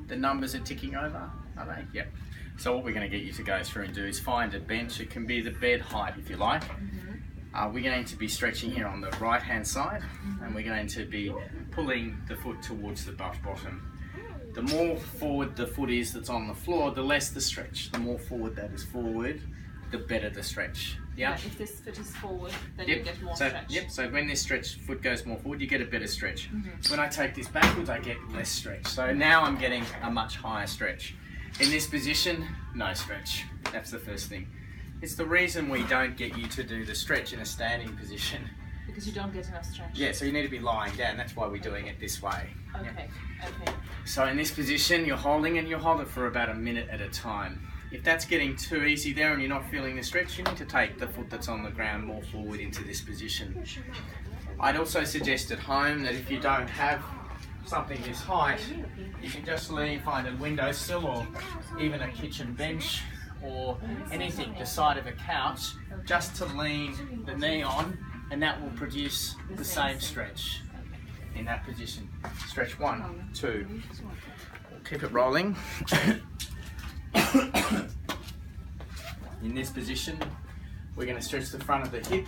The numbers are ticking over, are they? Yep. So what we're going to get you to go through and do is find a bench. It can be the bed height if you like. We're going to be stretching here on the right hand side, and we're going to be pulling the foot towards the butt bottom. The more forward the foot is that's on the floor, the less the stretch. The more forward that is forward, the better the stretch. Yeah? If this foot is forward, then you get more stretch. Yep, so when this foot goes more forward, you get a better stretch. When I take this backwards, I get less stretch. So now I'm getting a much higher stretch. In this position, no stretch. That's the first thing. It's the reason we don't get you to do the stretch in a standing position. Because you don't get enough stretch. Yeah, so you need to be lying down. That's why we're doing it this way. Okay, yeah. okay. So in this position, you're holding, and you hold it for about a minute at a time. If that's getting too easy there and you're not feeling the stretch, you need to take the foot that's on the ground more forward into this position. I'd also suggest at home that if you don't have something this height, you can just find a windowsill or even a kitchen bench or anything, the side of a couch, just to lean the knee on, and that will produce the same stretch in that position. Stretch 1, 2. Keep it rolling. In this position, we're going to stretch the front of the hip,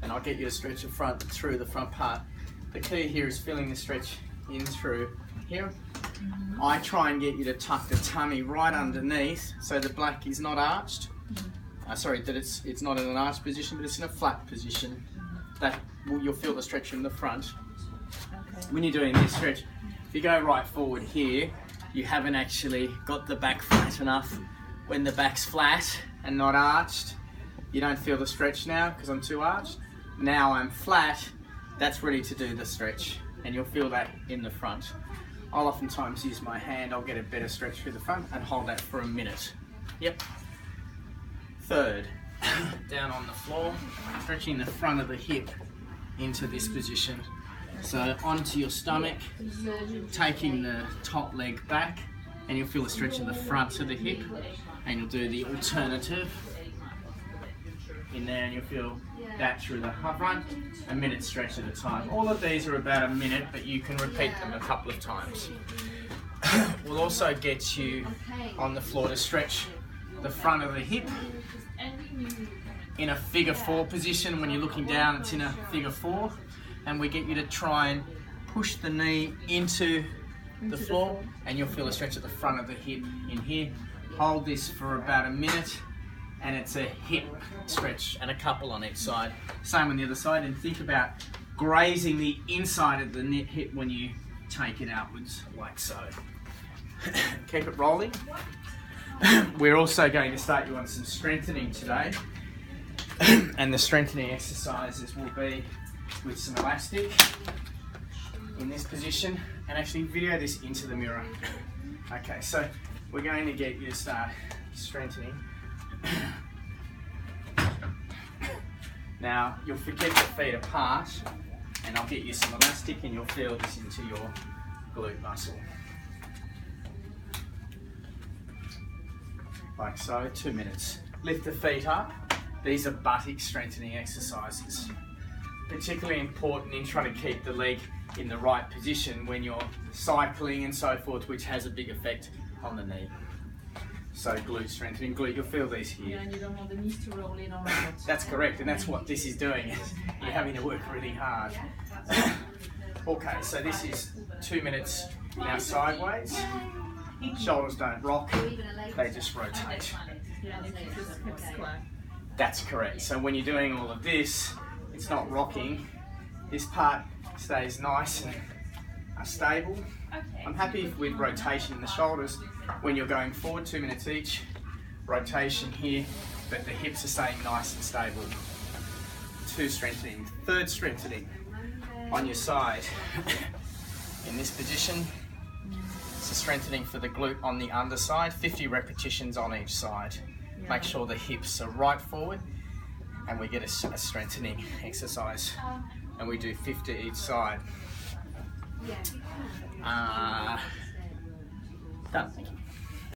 and I'll get you to stretch the front through the front part. The key here is feeling the stretch in through here. I try and get you to tuck the tummy right underneath so the back is not arched. That it's not in an arched position, but it's in a flat position. You'll feel the stretch in the front. Okay. When you're doing this stretch, if you go right forward here, you haven't actually got the back flat enough. When the back's flat and not arched, you don't feel the stretch now because I'm too arched. Now I'm flat, that's ready to do the stretch, and you'll feel that in the front. I'll oftentimes use my hand, I'll get a better stretch through the front and hold that for a minute. Yep. Third, down on the floor, stretching the front of the hip into this position. So onto your stomach, taking the top leg back, and you'll feel the stretch in the front of the hip, and you'll do the alternative in there, and you'll feel that through the front, a minute stretch at a time. All of these are about a minute, but you can repeat them a couple of times. We'll also get you on the floor to stretch the front of the hip in a figure 4 position. When you're looking down, it's in a figure 4, and we get you to try and push the knee into the floor, and you'll feel a stretch at the front of the hip in here. Hold this for about a minute, and it's a hip stretch and a couple on each side. Same on the other side, and think about grazing the inside of the hip when you take it outwards, like so. Keep it rolling. We're also going to start you on some strengthening today, and the strengthening exercises will be with some elastic in this position, and actually video this into the mirror. Okay, so we're going to get you to start strengthening. Now you'll forget the feet apart, and I'll get you some elastic, and you'll feel this into your glute muscle. Like so, 2 minutes. Lift the feet up. These are buttock strengthening exercises. Particularly important in trying to keep the leg in the right position when you're cycling and so forth, which has a big effect on the knee. So glute strengthening, you'll feel these here. Yeah, and you don't want the knees to roll in or out. That's correct, and that's what this is doing. You're having to work really hard. Okay, so this is 2 minutes now sideways. Shoulders don't rock, they just rotate. That's correct. So when you're doing all of this, it's not rocking. This part stays nice and stable. I'm happy with rotation in the shoulders when you're going forward, 2 minutes each. Rotation here, but the hips are staying nice and stable. 2 strengthening. Third strengthening on your side. In this position, it's a strengthening for the glute on the underside, 50 repetitions on each side. Make sure the hips are right forward, and we get a strengthening exercise, and we do 50 each side. Done.